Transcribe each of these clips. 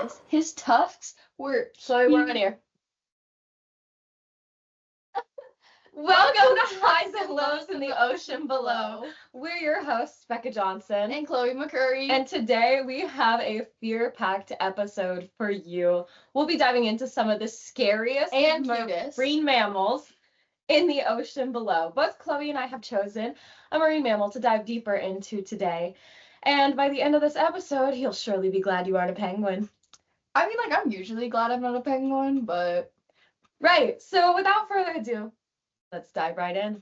this. His tusks were Chloe, we're on here. Welcome to Highs and Lows in the Ocean Below. We're your hosts, Becca Johnson. And Chloe McCurry. And today we have a fear-packed episode for you. We'll be diving into some of the scariest and cutest marine mammals in the ocean below. Both Chloe and I have chosen a marine mammal to dive deeper into today. And by the end of this episode, you'll surely be glad you aren't a penguin. I mean, like, I'm usually glad I'm not a penguin, but... Right, so without further ado, let's dive right in.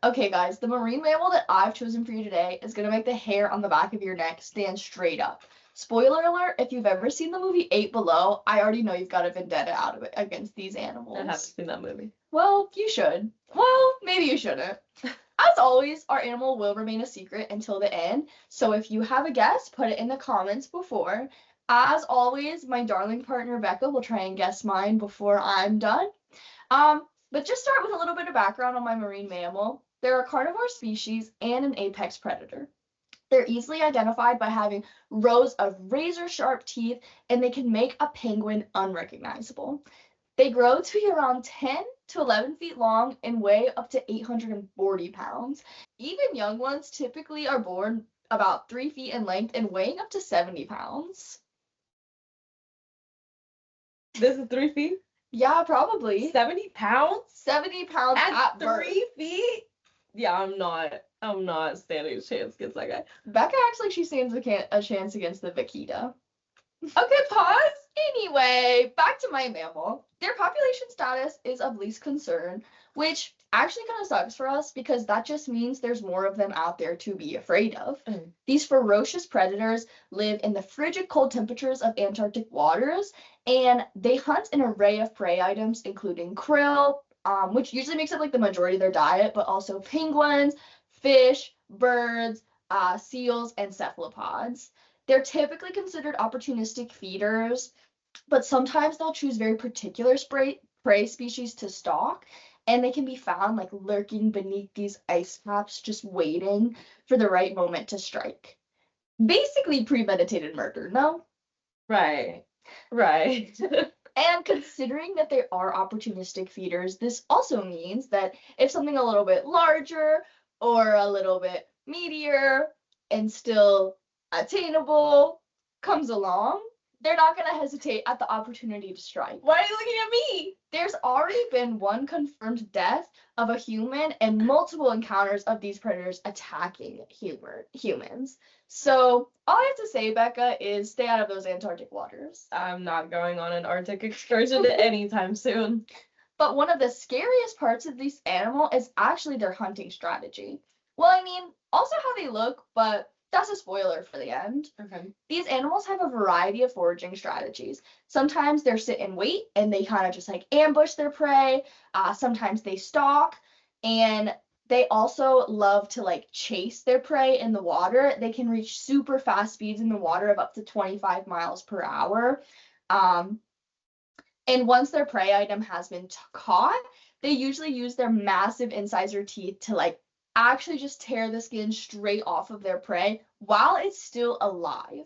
Okay, guys, the marine mammal that I've chosen for you today is going to make the hair on the back of your neck stand straight up. Spoiler alert, if you've ever seen the movie 8 Below, I already know you've got a vendetta out of it against these animals. I haven't seen that movie. Well, you should. Well, maybe you shouldn't. As always, our animal will remain a secret until the end, so if you have a guess, put it in the comments before. As always, my darling partner Rebekah will try and guess mine before I'm done. But just start with a little bit of background on my marine mammal. They're a carnivore species and an apex predator. They're easily identified by having rows of razor-sharp teeth, and they can make a penguin unrecognizable. They grow to be around 10 to 11 feet long and weigh up to 840 pounds. Even young ones typically are born about 3 feet in length and weighing up to 70 pounds. This is 3 feet? Yeah, probably. 70 pounds? 70 pounds at birth. 3 feet? Yeah, I'm not standing a chance against that guy. Becca acts like she stands a chance against the vaquita. Okay, pause. Anyway, back to my mammal. Their population status is of least concern, which actually kind of sucks for us because that just means there's more of them out there to be afraid of. These ferocious predators live in the frigid cold temperatures of Antarctic waters, and they hunt an array of prey items, including krill, which usually makes up like the majority of their diet, but also penguins, fish, birds, seals, and cephalopods. They're typically considered opportunistic feeders, but sometimes they'll choose very particular prey species to stalk, and they can be found like lurking beneath these ice caps, just waiting for the right moment to strike. Basically premeditated murder, no? Right. And considering that they are opportunistic feeders, this also means that if something a little bit larger or a little bit meatier and still attainable comes along, they're not going to hesitate at the opportunity to strike. Why are you looking at me? There's already been one confirmed death of a human and multiple encounters of these predators attacking humans. So all I have to say, Becca, is stay out of those Antarctic waters. I'm not going on an Arctic excursion anytime soon. But one of the scariest parts of this animal is actually their hunting strategy. Well, I mean, also how they look, but that's a spoiler for the end. Okay. These animals have a variety of foraging strategies. Sometimes they're sit and wait, and they kind of just like ambush their prey. Sometimes they stalk, and they also love to like chase their prey in the water. They can reach super fast speeds in the water of up to 25 miles per hour. And once their prey item has been caught, they usually use their massive incisor teeth to like actually just tear the skin straight off of their prey while it's still alive.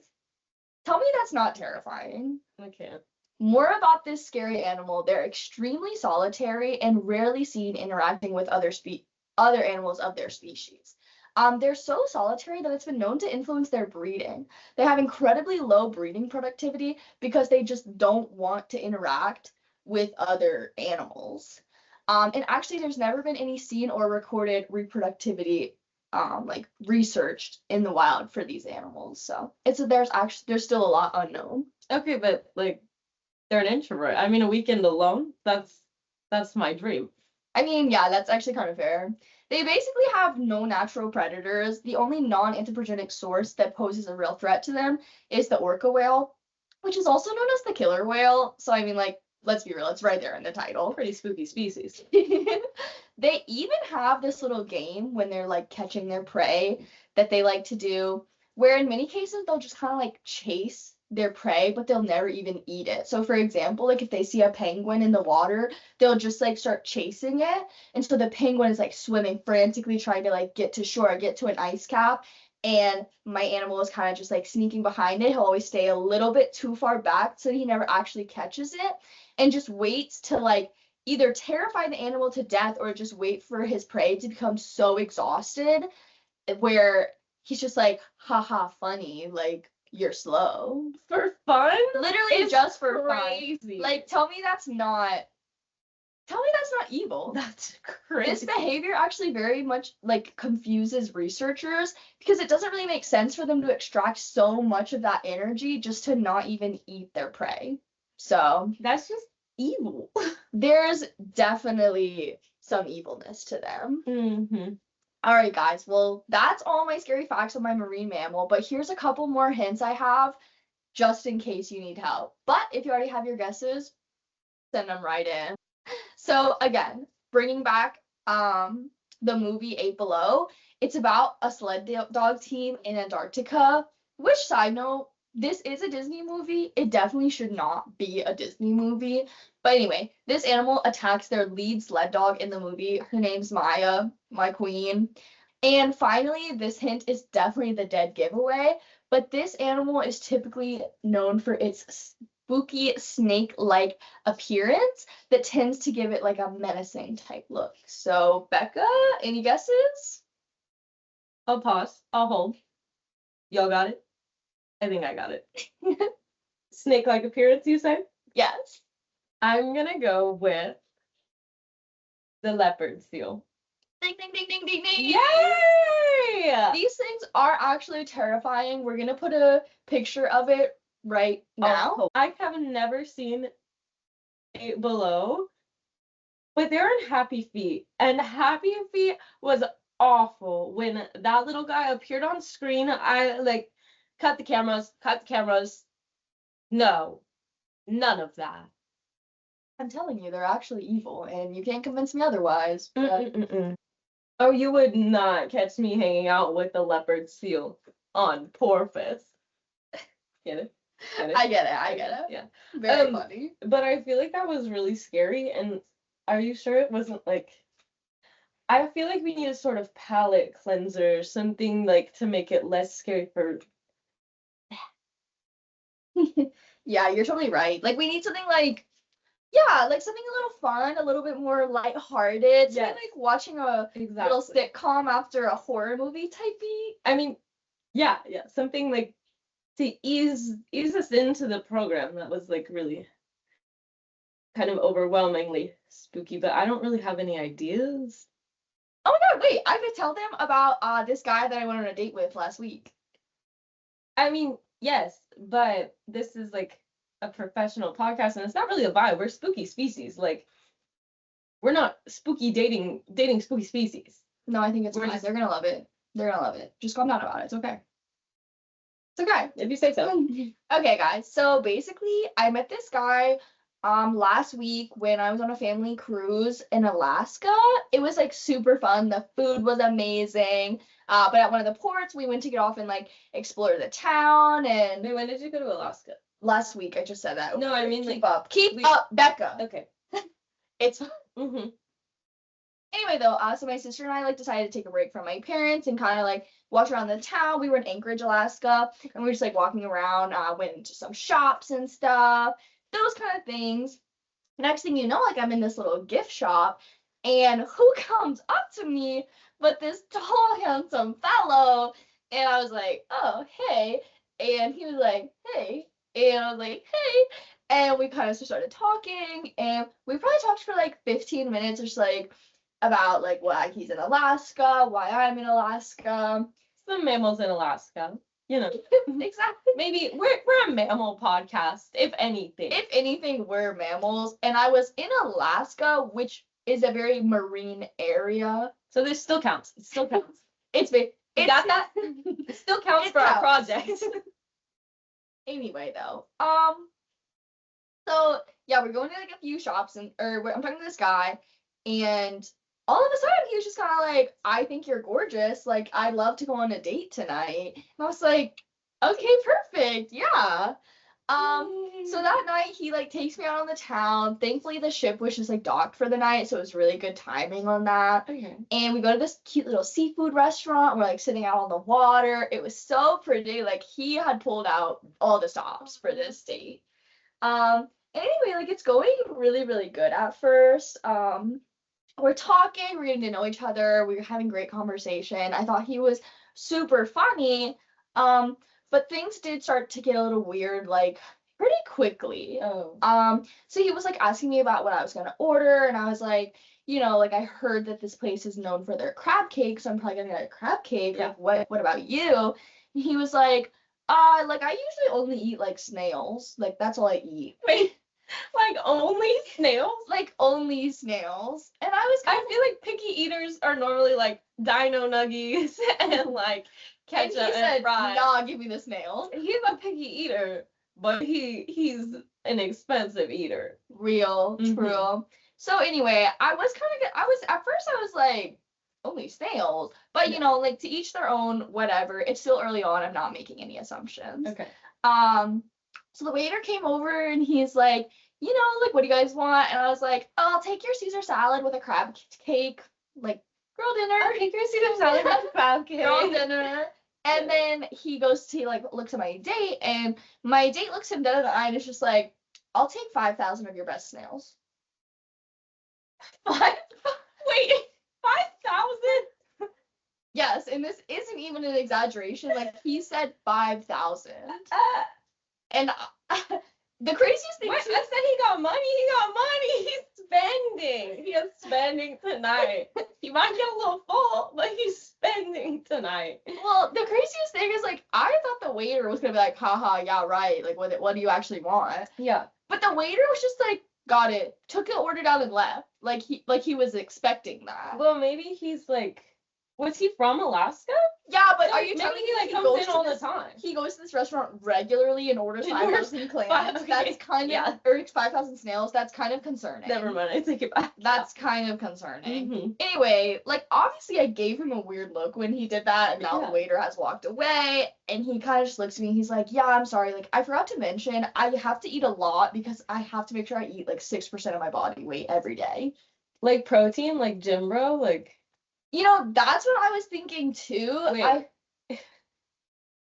Tell me that's not terrifying. I can't. More about this scary animal. They're extremely solitary and rarely seen interacting with other animals of their species. They're so solitary that it's been known to influence their breeding. They have incredibly low breeding productivity because they just don't want to interact with other animals. And actually, there's never been any seen or recorded reproductivity, like researched in the wild for these animals. So there's still a lot unknown. Okay, but like, they're an introvert. I mean, a weekend alone, that's my dream. I mean, yeah, that's actually kind of fair. They basically have no natural predators. The only non-anthropogenic source that poses a real threat to them is the orca whale, which is also known as the killer whale. So I mean, like, let's be real, it's right there in the title. Pretty spooky species. They even have this little game when they're like catching their prey that they like to do, where in many cases they'll just kind of like chase their prey, but they'll never even eat it. So for example, like if they see a penguin in the water, they'll just like start chasing it. And so the penguin is like swimming frantically trying to like get to shore, get to an ice cap, and my animal is kind of just like sneaking behind it. He'll always stay a little bit too far back so he never actually catches it and just waits to like either terrify the animal to death or just wait for his prey to become so exhausted where he's just like, haha, funny, like you're slow. For fun? Literally It's just for crazy. fun. Like tell me that's not evil. That's crazy. This behavior actually very much like confuses researchers because it doesn't really make sense for them to extract so much of that energy just to not even eat their prey. So that's just evil. There's definitely some evilness to them. Mm-hmm. All right, guys. Well, that's all my scary facts on my marine mammal, but here's a couple more hints I have just in case you need help. But if you already have your guesses, send them right in. So again, bringing back the movie 8 Below, it's about a sled dog team in Antarctica, which side note, this is a Disney movie. It definitely should not be a Disney movie. But anyway, this animal attacks their lead sled dog in the movie. Her name's Maya, my queen. And finally, this hint is definitely the dead giveaway, but this animal is typically known for its spooky snake-like appearance that tends to give it like a menacing type look. So, Bekah, any guesses? I'll pause. I'll hold. Y'all got it? I think I got it. Snake-like appearance, you say? Yes. I'm gonna go with the leopard seal. Ding, ding, ding, ding, ding, ding. Yay! These things are actually terrifying. We're gonna put a picture of it right now. Oh, I have never seen 8 Below, but they're in Happy Feet, and Happy Feet was awful. When that little guy appeared on screen, I like cut the cameras. No, none of that. I'm telling you, they're actually evil, and you can't convince me otherwise. Oh, you would not catch me hanging out with the leopard seal on Porpoise. Get it? I get it. Yeah. Very funny. But I feel like that was really scary, and are you sure it wasn't like... I feel like we need a sort of palate cleanser, something like to make it less scary for... Yeah, you're totally right. Like, we need something like, yeah, like something a little fun, a little bit more lighthearted. Something like watching a little sitcom after a horror movie type beat. I mean, yeah, something like to ease us into the program that was like really kind of overwhelmingly spooky, but I don't really have any ideas. Oh my god, wait, I could tell them about this guy that I went on a date with last week. I mean, yes, but this is like a professional podcast and it's not really a vibe. We're spooky species. Like, we're not spooky dating spooky species. No, I think it's fine. They're gonna love it. They're gonna love it. Just calm down about it. It's okay. It's okay. If you say so. Okay, guys. So basically, I met this guy last week when I was on a family cruise in Alaska. It was like super fun. The food was amazing. But at one of the ports, we went to get off and like explore the town. And Wait, when did you go to Alaska? Last week. I just said that. No, I mean keep up, Bekah. Okay. It's Anyway, though, so my sister and I like decided to take a break from my parents and kind of like walk around the town. We were in Anchorage, Alaska, and we were just like walking around. Went into some shops and stuff, those kind of things. Next thing you know, like I'm in this little gift shop, and who comes up to me but this tall, handsome fellow? And I was like, oh, hey. And he was like, hey. And I was like, hey. And we kind of started talking, and we probably talked for like 15 minutes, just like about like why he's in Alaska, why I'm in Alaska. Some mammals in Alaska, you know. Exactly. Maybe we're a mammal podcast, if anything. If anything, we're mammals. And I was in Alaska, which is a very marine area. So this still counts. It still counts. It's got that? It still counts for our project. Anyway, though, so yeah, we're going to like a few shops, and I'm talking to this guy, and all of a sudden he was just kind of like, I think you're gorgeous, like I'd love to go on a date tonight. And I was like, okay, perfect, yeah. So that night he like takes me out on the town. Thankfully the ship was just like docked for the night, so it was really good timing on that. Okay. And we go to this cute little seafood restaurant. We're like sitting out on the water. It was so pretty. Like he had pulled out all the stops for this date. And anyway, like it's going really, really good at first. We're talking, we're getting to know each other, we were having great conversation. I thought he was super funny. But things did start to get a little weird, like pretty quickly. Oh. So he was like asking me about what I was gonna order, and I was like, like I heard that this place is known for their crab cake, so I'm probably gonna get a crab cake. Yeah. Like, what about you? And he was like, like I usually only eat like snails. Like that's all I eat. Wait, like only snails? Like only snails. And I was I feel like picky eaters are normally like dino nuggies and like ketchup and he said, fries. nah, give me the snails. He's a picky eater, but he's an expensive eater. Real, true. So anyway, at first I was like, only snails. But like to each their own, whatever. It's still early on, I'm not making any assumptions. Okay. So the waiter came over and he's like, like what do you guys want? And I was like, oh, I'll take your Caesar salad with a crab cake, like girl dinner. I'll take your Caesar salad with a crab cake. Girl dinner. And then he goes to like looks at my date, and my date looks him dead in the eye and is just like, I'll take 5,000 of your best snails. Wait, 5,000? Yes, and this isn't even an exaggeration. Like he said 5,000. And the craziest thing I said he got money. He's spending. He is spending tonight. He might get a little full, but he's spending tonight. Well, the craziest thing is like I thought the waiter was gonna be like, haha, yeah, right. Like what do you actually want? Yeah. But the waiter was just like, got it, took the order down and left. Like he was expecting that. Well, maybe he's like, was he from Alaska? Yeah, but So are you telling maybe me he like goes comes in to all this- the time? He goes to this restaurant regularly and orders And 5,000 clams. okay. That's kind of, Yeah. or 5,000 snails. That's kind of concerning. Never mind, I take it back. That's kind of concerning. Mm-hmm. Anyway, like obviously I gave him a weird look when he did that, and now Yeah. the waiter has walked away, and he kind of just looks at me. He's like, "Yeah, I'm sorry. Like I forgot to mention, I have to eat a lot because I have to make sure I eat like 6% of my body weight every day." Like protein, like gym bro, like. That's what I was thinking too. Wait.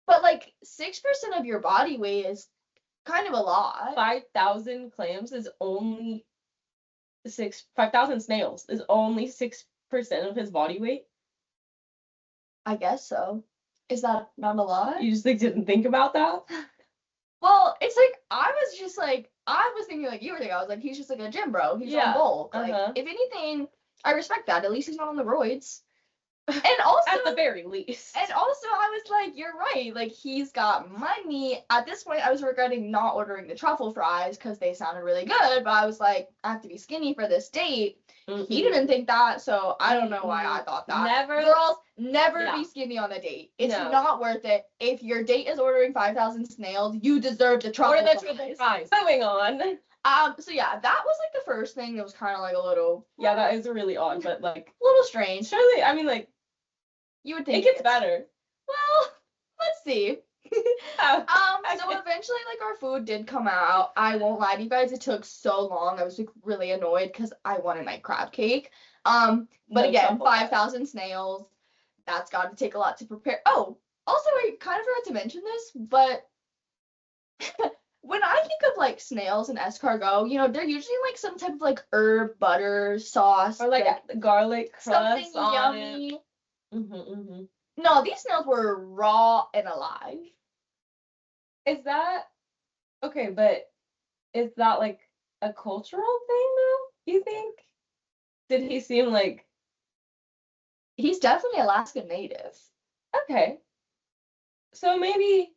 But like 6% of your body weight is kind of a lot. 5,000 clams is only 5,000 snails is only 6% of his body weight. I guess so. Is that not a lot? You just like didn't think about that? Well, it's like I was thinking like you were thinking. I was like, he's just like a gym bro. He's on bulk. Like if anything, I respect that. At least he's not on the roids. And also At the very least. And also I was like, you're right. Like he's got money. At this point, I was regretting not ordering the truffle fries because they sounded really good. But I was like, I have to be skinny for this date. Mm-hmm. He didn't think that, so I don't know why I thought that. Girls, never be skinny on a date. It's not worth it. If your date is ordering 5,000 snails, you deserve the truffle fries. Moving on. So yeah, that was like the first thing that was kind of like a little. Yeah, that is really odd, but like a little strange. Surely, I mean, like you would think it gets better. Well, let's see. So eventually, like our food did come out. I won't lie to you guys, it took so long. I was like really annoyed because I wanted my crab cake. But again, 5,000 snails. That's got to take a lot to prepare. Oh, also I kind of forgot to mention this, but when I think of like snails and escargot, they're usually like some type of like herb butter sauce or like garlic crust something on yummy. It. Mm-hmm. No, these snails were raw and alive. Is that okay? But is that like a cultural thing though? You think? Did he seem like? He's definitely Alaskan native. Okay. So maybe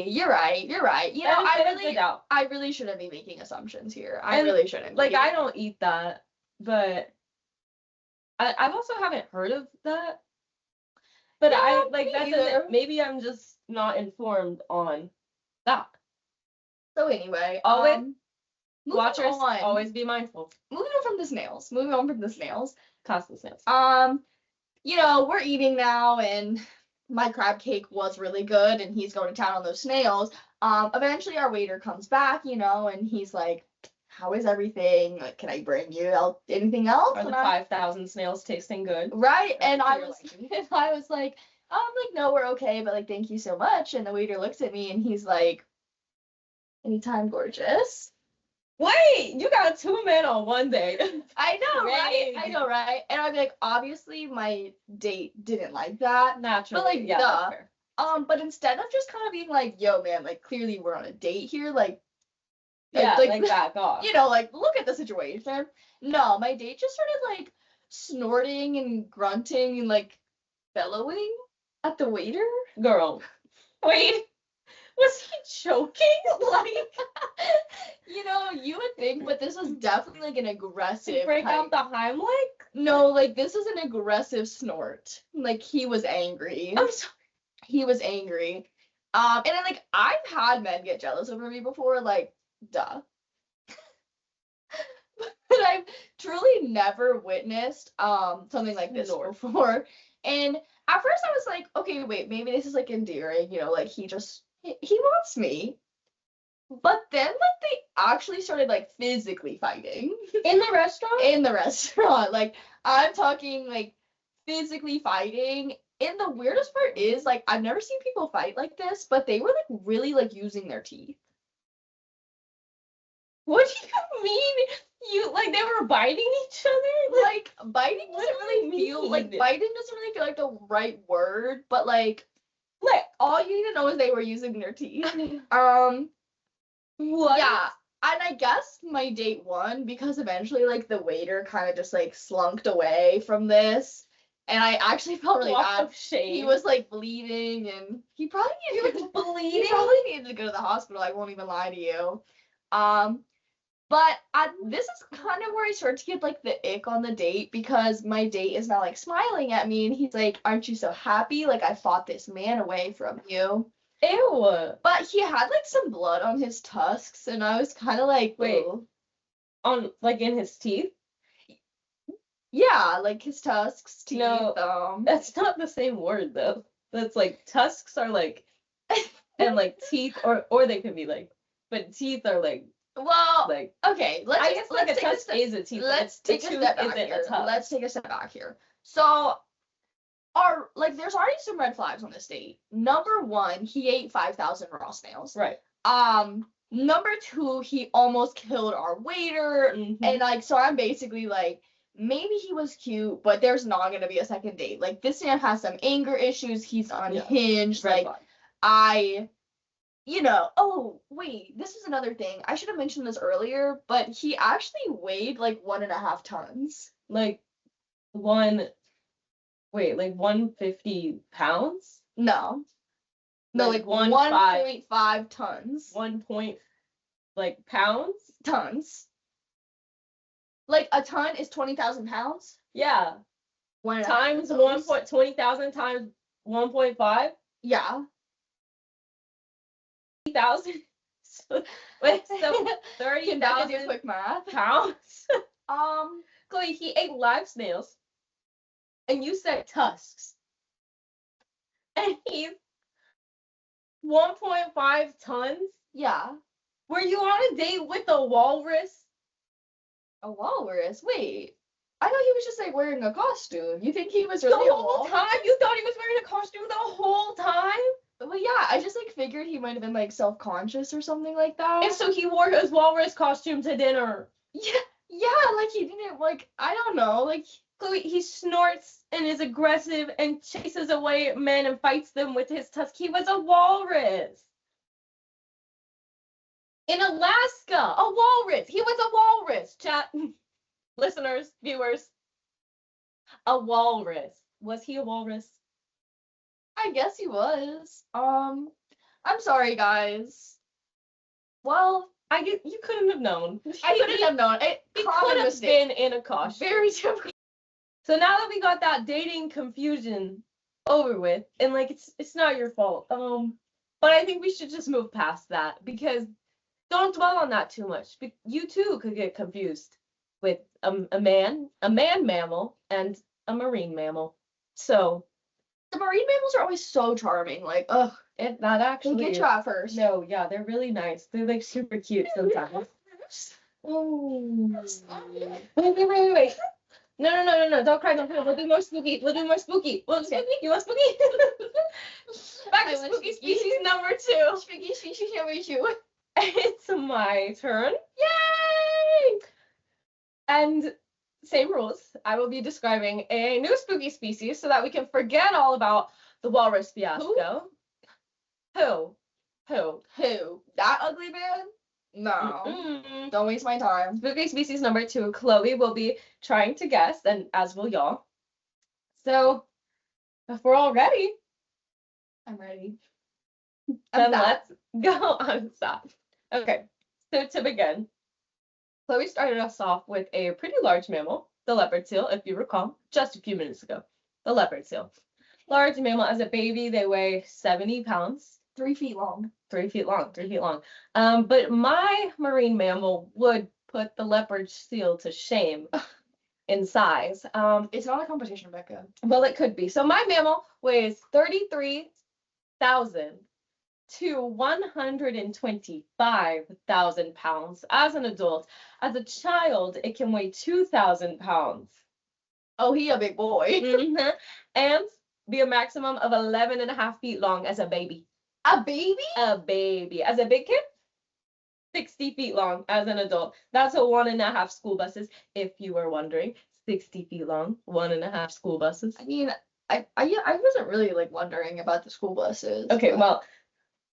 you're right. I really shouldn't be making assumptions here. I really shouldn't. Like I don't eat that, but I also haven't heard of that. But I like that doesn't. Maybe I'm just not informed on that. So anyway, watchers always be mindful. Moving on from the snails. Cost the snails. We're eating now, and my crab cake was really good and he's going to town on those snails. Eventually our waiter comes back, and he's like, how is everything? Like, can I bring you anything else? Are the 5,000 snails tasting good? Right. And I was like, no, we're okay, but like, thank you so much. And the waiter looks at me and he's like, anytime, gorgeous. Wait, you got 2 men on one date. I know, right? I know, right? And I'd be like, obviously my date didn't like that. Naturally. But like, yeah, duh. But instead of just kind of being like, yo, man, like clearly we're on a date here, like, yeah, like back off. Like look at the situation. No, my date just started like snorting and grunting and like bellowing at the waiter. Girl, wait, was he choking? Like, you would think, but this was definitely like an aggressive. Break out the Heimlich? No, like this is an aggressive snort. Like he was angry. I'm sorry. He was angry. And then like I've had men get jealous over me before, like, duh. But I've truly never witnessed something like this before. And at first I was like, okay, wait, maybe this is like endearing, like he wants me. But then like they actually started like physically fighting. In the restaurant? In the restaurant. Like I'm talking like physically fighting. And the weirdest part is like I've never seen people fight like this, but they were like really like using their teeth. What do you mean? They were biting each other? Like biting doesn't really feel like the right word, but like all you need to know is they were using their teeth. What? Yeah. And I guess my date won because eventually like the waiter kind of just like slunked away from this. And I actually felt really bad. Shame. He was like bleeding and he probably needed to go to the hospital. I won't even lie to you. But this is kind of where I start to get like the ick on the date because my date is now like smiling at me and he's like, aren't you so happy? Like I fought this man away from you. Ew. But he had like some blood on his tusks and I was kind of like, wait, on like in his teeth? Yeah, like his tusks, teeth. No, that's not the same word though. That's like tusks are like, and like teeth or they could be like, but teeth are like. Well, like okay, let's take a step back here. So, there's already some red flags on this date. Number 1, he ate 5,000 raw snails. Right. Number 2, he almost killed our waiter, and so I'm basically like, maybe he was cute, but there's not gonna be a second date. Like this man has some anger issues. He's unhinged. Yeah. Oh, wait, this is another thing. I should have mentioned this earlier, but he actually weighed like 1.5 tons. Like 150 pounds? No, like 1.5 tons. 1 point, like pounds? Tons. Like a ton is 20,000 pounds? Yeah. Times 20,000 times 1.5? Yeah. 30,000. So 30,000 do quick math. Pounds. Chloe, he ate live snails, and you said tusks, and he's 1.5 tons. Yeah. Were you on a date with a walrus? A walrus? Wait. I thought he was just like wearing a costume. You think he was really the whole time? You thought he was wearing a costume the whole time? Well, yeah, I just like figured he might have been like self-conscious or something like that. And so he wore his walrus costume to dinner. Yeah, like he didn't like I don't know, like Chloe, he snorts and is aggressive and chases away men and fights them with his tusk. He was a walrus. In Alaska, a walrus. He was a walrus. Chat, listeners, viewers. A walrus. Was he a walrus? I guess he was. I'm sorry, guys. Well, you couldn't have known. I couldn't have known. He could have been in a costume. Very typical. So now that we got that dating confusion over with, and like it's not your fault. But I think we should just move past that because don't dwell on that too much. You too could get confused with a man mammal, and a marine mammal. So The marine mammals are always so charming. Like, ugh, That they actually get you at first. No, yeah, they're really nice. They're like super cute sometimes. Oh. Wait. No. Don't cry. We'll do more spooky. We'll do more spooky. Spooky. You want spooky? Back to spooky species number 2. Spooky species number 2. It's my turn. Yay! And same rules. I will be describing a new spooky species so that we can forget all about the walrus fiasco. Who? That ugly man? No. Mm-mm. Don't waste my time. Spooky species number 2. Chloe will be trying to guess, and as will y'all. So, if we're all ready, I'm ready. then let's go on stop. Okay, so to begin, Chloe started us off with a pretty large mammal, the leopard seal, if you recall, just a few minutes ago. The leopard seal. Large mammal. As a baby, they weigh 70 pounds. 3 feet long. 3 feet long. But my marine mammal would put the leopard seal to shame in size. It's not a competition, Becca. Well, it could be. So my mammal weighs 33,000 to 125,000 pounds as an adult. As a child, it can weigh 2,000 pounds. Oh, he a big boy. Mm-hmm. And be a maximum of 11.5 feet long as a baby. A baby? A baby. As a big kid, 60 feet long as an adult. That's a 1.5 school buses, if you were wondering. 60 feet long, 1.5 school buses. I mean, I wasn't really like wondering about the school buses. Okay, but... well,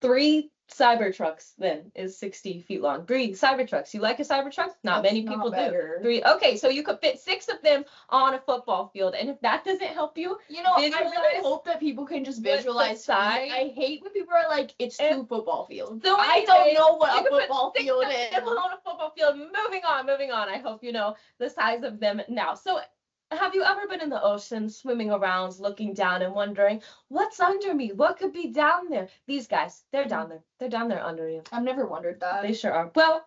3 Cybertrucks then is 60 feet long. 3 Cybertrucks. You like a Cybertruck? Not many people do. 3. Okay, so you could fit 6 of them on a football field, and if that doesn't help you, I really hope that people can just visualize size. I hate when people are like, it's 2 football fields. So I don't know what a football field is. On a football field. Moving on. I hope you know the size of them now. So, have you ever been in the ocean, swimming around, looking down and wondering, what's under me? What could be down there? These guys, they're down there. They're down there under you. I've never wondered that. They sure are. Well,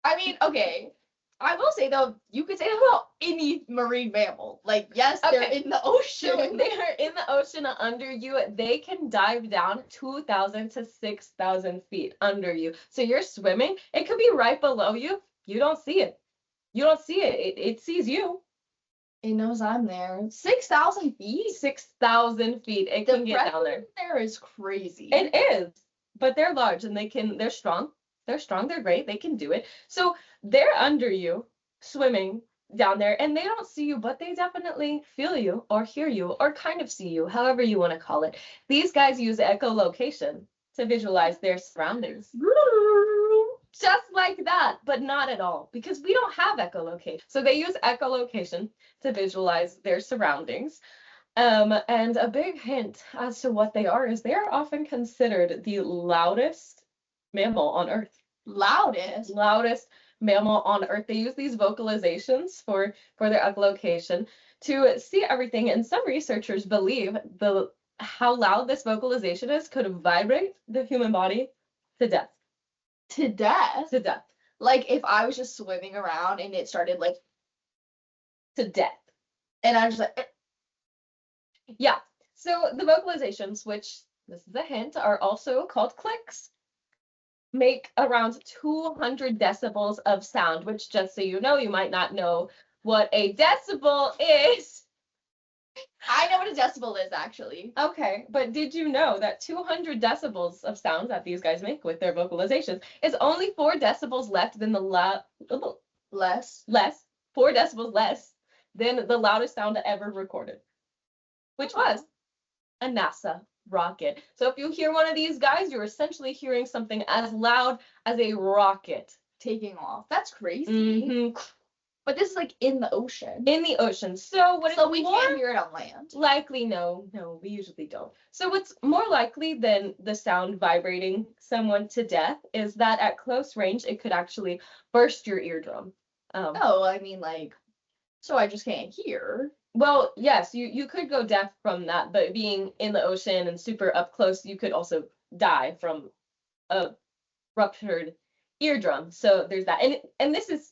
I mean, okay. I will say, though, you could say that about any marine mammal. Like, yes, they're in the ocean. So they are in the ocean under you. They can dive down 2,000 to 6,000 feet under you. So you're swimming. It could be right below you. You don't see it. It sees you. It knows I'm there. 6,000 feet? 6,000 feet. It can get down there. There is crazy. It is. But they're large and they're strong. They're great. They can do it. So they're under you, swimming down there, and they don't see you, but they definitely feel you or hear you or kind of see you, however you want to call it. These guys use echolocation to visualize their surroundings. Just like that, but not at all, because we don't have echolocation. So they use echolocation to visualize their surroundings. And a big hint as to what they are is they are often considered the loudest mammal on Earth. Loudest mammal on Earth. They use these vocalizations for their echolocation to see everything. And some researchers believe how loud this vocalization is could vibrate the human body to death. To death? To death. Like if I was just swimming around and it started like to death. And I was just like yeah. So the vocalizations, which this is a hint, are also called clicks, make around 200 decibels of sound, which, just so you know, you might not know what a decibel is. I know what a decibel is, actually. Okay, but did you know that 200 decibels of sound that these guys make with their vocalizations is only 4 decibels left than the 4 decibels less than the loudest sound ever recorded, which was a NASA rocket. So if you hear one of these guys, you're essentially hearing something as loud as a rocket taking off. That's crazy. Mm-hmm. But this is like in the ocean. In the ocean. So we can't hear it on land. Likely, no, we usually don't. So what's more likely than the sound vibrating someone to death is that at close range, it could actually burst your eardrum. I mean, like, so I just can't hear. Well, yes, you could go deaf from that, but being in the ocean and super up close, you could also die from a ruptured eardrum. So there's that. And this is,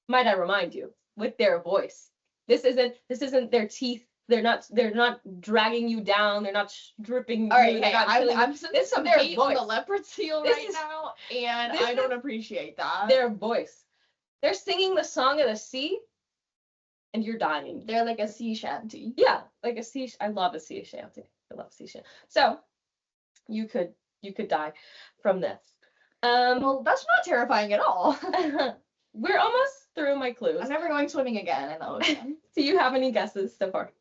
might I remind you, with their voice. This isn't their teeth They're not dragging you down. They're not stripping you. All right, They're hey, not killing you. I'm sending some their hate on the voice. leopard seal This right is- now, and this I don't is appreciate that. Their voice. They're singing the song of the sea, and you're dying. They're like a sea shanty. Yeah, like a sea. I love a sea shanty. I love sea shanty. So you could die from this. Well, that's not terrifying at all. We're almost through my clues. I'm never going swimming again in the ocean. Do you have any guesses so far?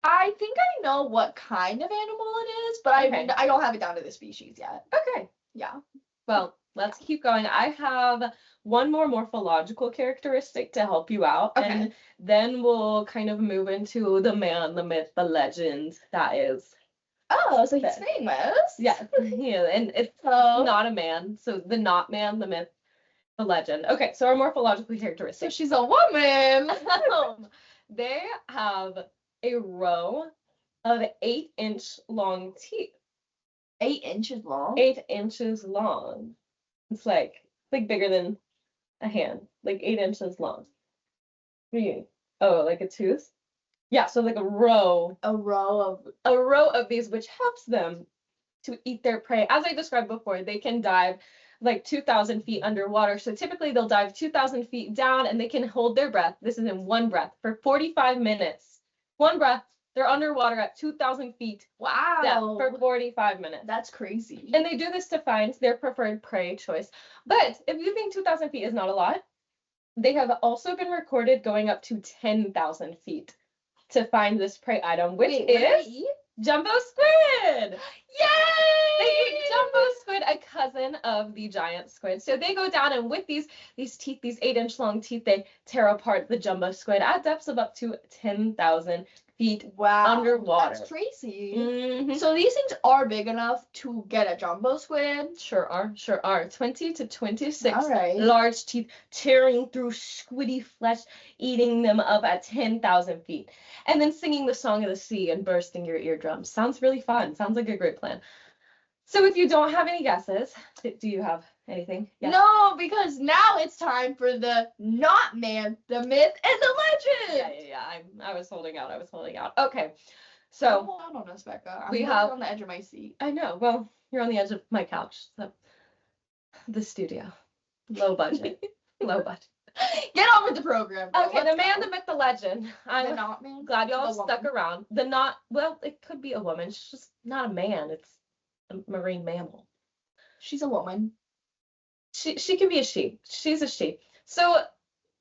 I think I know what kind of animal it is, but Okay. I don't have it down to the species yet. Okay. Yeah. Well, let's keep going. I have one more morphological characteristic to help you out, Okay. and then we'll kind of move into the man, the myth, the legend that is. Oh, so he's Okay. famous. Yeah, yeah, and it's Oh. not a man, so the not man, the myth, the legend. Okay, so our morphological So characteristics. she's a woman. They have a row of 8-inch long teeth. 8 inches long. 8 inches long. It's like bigger than a hand, like 8 inches long. What do you mean? Oh, like a tooth? Yeah, so like a row A row of these, which helps them to eat their prey. As I described before, they can dive like 2,000 feet underwater. So typically they'll dive 2,000 feet down and they can hold their breath. This is in one breath for 45 minutes. One breath, they're underwater at 2,000 feet Wow. depth for 45 minutes. That's crazy. And they do this to find their preferred prey choice. But if you think 2,000 feet is not a lot, they have also been recorded going up to 10,000 feet to find this prey item, which Wait, what do they is eat? jumbo squid. Yay! They eat jumbo squid, a cousin of the giant squid. So they go down and with these teeth, these 8-inch long teeth, they tear apart the jumbo squid at depths of up to 10,000 feet Wow. underwater. That's crazy. Mhm. So these things are big enough to get a jumbo squid. Sure are. 20 to 26 All right. large teeth tearing through squiddy flesh, eating them up at 10,000 feet. And then singing the song of the sea and bursting your eardrums. Sounds really fun. Sounds like a great plan. So if you don't have any guesses, do you have anything? Yes. No, because now it's time for the not man, the myth, and the legend. Yeah. I was holding out. Okay. So Hold on us, Becca. I'm we really have- on the edge of my seat. I know. Well, you're on the edge of my couch. So the studio. Low budget. Low budget. Get on with the program. girl. Okay, the Let's man, go. the myth, the legend. The I'm not man. glad y'all The stuck woman. around. Well, it could be a woman. It's just not a man. It's a marine mammal. She's a woman. She can be a she. She's a she. So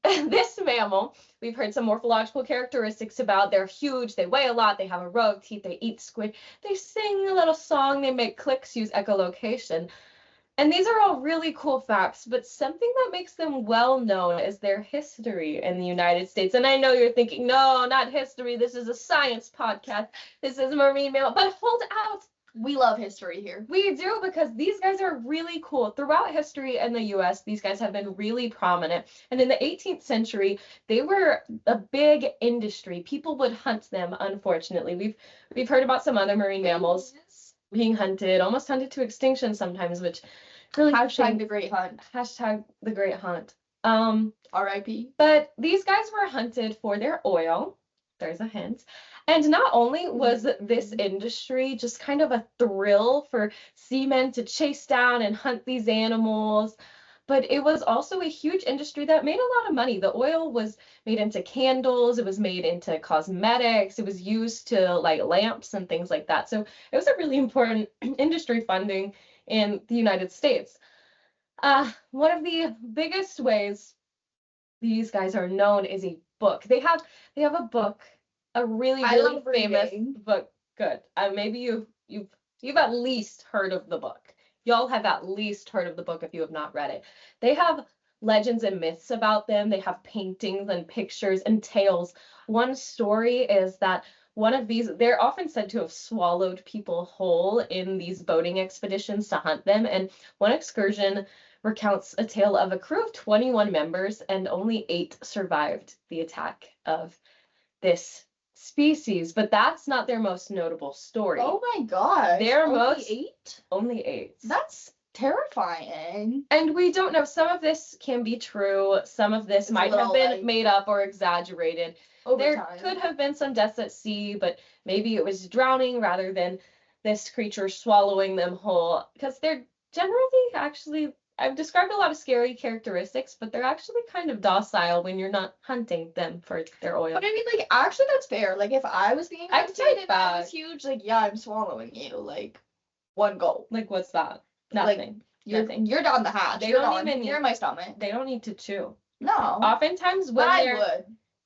this mammal, we've heard some morphological characteristics about. They're huge, they weigh a lot, they have a row of teeth, they eat squid, they sing a little song, they make clicks, use echolocation. And these are all really cool facts, but something that makes them well known is their history in the United States. And I know you're thinking, no, not history. This is a science podcast. This is marine mammal. But hold out. We love history here. We do, because these guys are really cool. Throughout history in the US, these guys have been really prominent. And in the 18th century, they were a big industry. People would hunt them, unfortunately. We've heard about some other marine mammals being hunted, almost hunted to extinction sometimes, which really Hashtag the great hunt. Hashtag the great hunt. R.I.P. But these guys were hunted for their oil. There's a hint. And not only was this industry just kind of a thrill for seamen to chase down and hunt these animals, but it was also a huge industry that made a lot of money. The oil was made into candles, it was made into cosmetics, it was used to light lamps and things like that. So it was a really important industry funding in the United States. One of the biggest ways these guys are known is a book. They have a book, a really love famous reading. book. Good. Maybe you've at least heard of the book. Y'all have at least heard of the book if you have not read it. They have legends and myths about them. They have paintings and pictures and tales. One story is that one of these, they're often said to have swallowed people whole in these boating expeditions to hunt them. And one excursion recounts a tale of a crew of 21 members, and only 8 survived the attack of this species. But that's not their most notable story. Oh my gosh. Their Only most- 8? Only 8. That's terrifying. And we don't know. Some of this can be true. Some of this It's a might have little, been like- made up or exaggerated. over There time. could have been some deaths at sea, but maybe it was drowning rather than this creature swallowing them whole. Because they're generally actually, I've described a lot of scary characteristics, but they're actually kind of docile when you're not hunting them for their oil. But I mean, like, actually, that's fair. Like, if I was being I'd hunted fight and I was back. huge, like, yeah, I'm swallowing you. Like, one go. Like, what's that? Like, Nothing. You're down the hatch. They You're don't done. even You're in my stomach. They don't need to chew. No. Oftentimes when But I they're... would.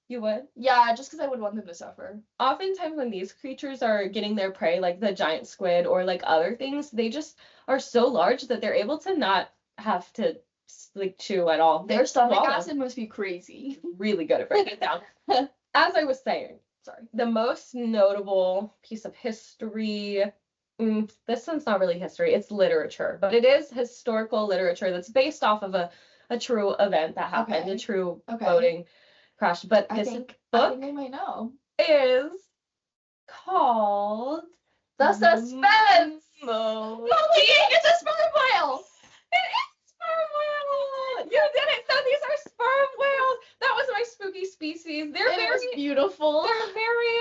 You would? Yeah, just because I would want them to suffer. Oftentimes when these creatures are getting their prey, like the giant squid or like other things, they just are so large that they're able to not have to like chew at all. Their stomach swallow. acid must be crazy. Really good at breaking it down. As I was saying, Sorry. the most notable piece of history, this one's not really history, it's literature, but it is historical literature that's based off of a true event that happened, Okay. a true Okay. boating crash. But I this think book I might know. is called The Suspense! No. Molly, it's a sperm whale! It is sperm whale! You did it! So these are sperm whales! That was my spooky species. They're It was very beautiful. They're very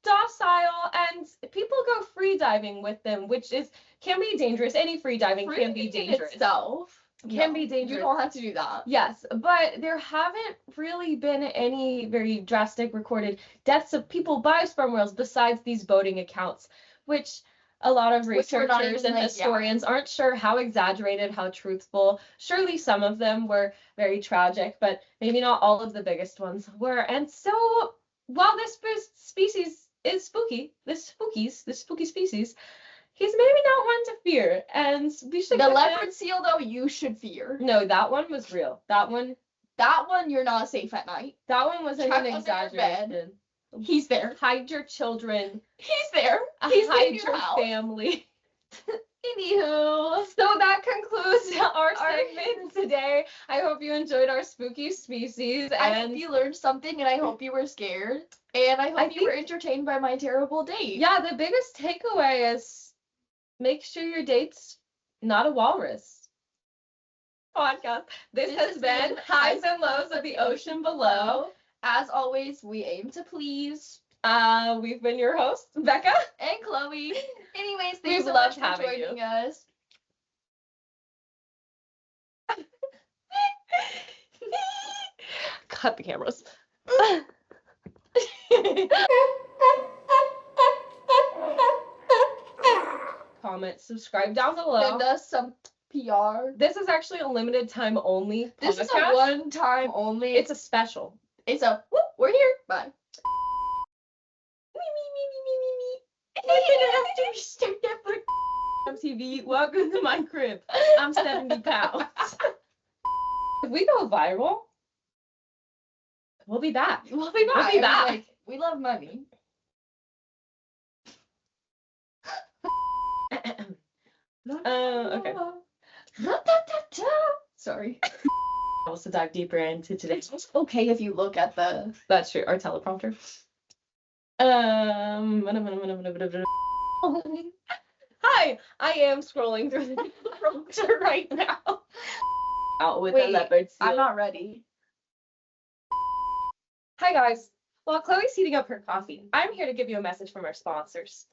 docile, and people go free diving with them, which can be dangerous. Any free diving can be dangerous. Itself Can be dangerous. You don't have to do that. Yes, but there haven't really been any very drastic recorded deaths of people by sperm whales besides these boating accounts, which a lot of Which we're not researchers even, and like, historians aren't sure how exaggerated, how truthful. Surely some of them were very tragic, but maybe not all of the biggest ones were. And so while this species is spooky, this spooky species, he's maybe not one to fear, and we should. The leopard seal, though, you should fear. No, that one was real. That one, you're not safe at night. that one wasn't Check an under your bed. exaggeration. He's there. Hide your children. He's there. He's Hide in your your house. family. Anywho. So that concludes our segment today. I hope you enjoyed our spooky species, I and hope you learned something, and I hope you were scared. And I hope you were entertained by my terrible date. yeah, the biggest takeaway is make sure your date's not a walrus. Podcast. This has been Highs and Lows of the Ocean Below. As always, we aim to please. We've been your hosts, Becca and Chloe. Anyways, We've thanks so loved much for having joining us. Cut the cameras. Comment, subscribe down below. Send us some PR. This is actually a limited time only. This is a one time only. It's a special. It's a whoop, we're here. Bye. We're gonna have to restart that for TV. Welcome to my crib. I'm 70 pounds. If we go viral, we'll be back. We'll be back. We'll be back. Like, we love money. Okay. Sorry. Also to dive deeper into today. It's okay if you look at the. That's true. Our teleprompter. Hi, I am scrolling through the teleprompter right now. Out with the leopard seal. I'm not ready. Hi guys. While Chloe's heating up her coffee, I'm here to give you a message from our sponsors.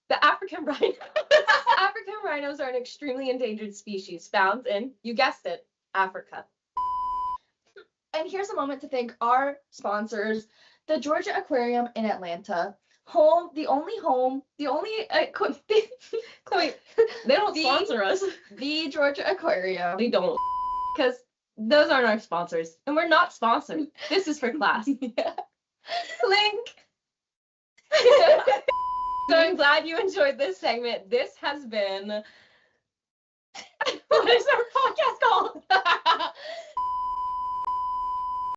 The African rhino. African rhinos are an extremely endangered species found in, you guessed it, Africa. And here's a moment to thank our sponsors, the Georgia Aquarium in Atlanta. The only Chloe, they don't sponsor us. The Georgia Aquarium. They don't. Because those aren't our sponsors. And we're not sponsored. This is for class. Yeah. Link. So I'm glad you enjoyed this segment. This has been. What is our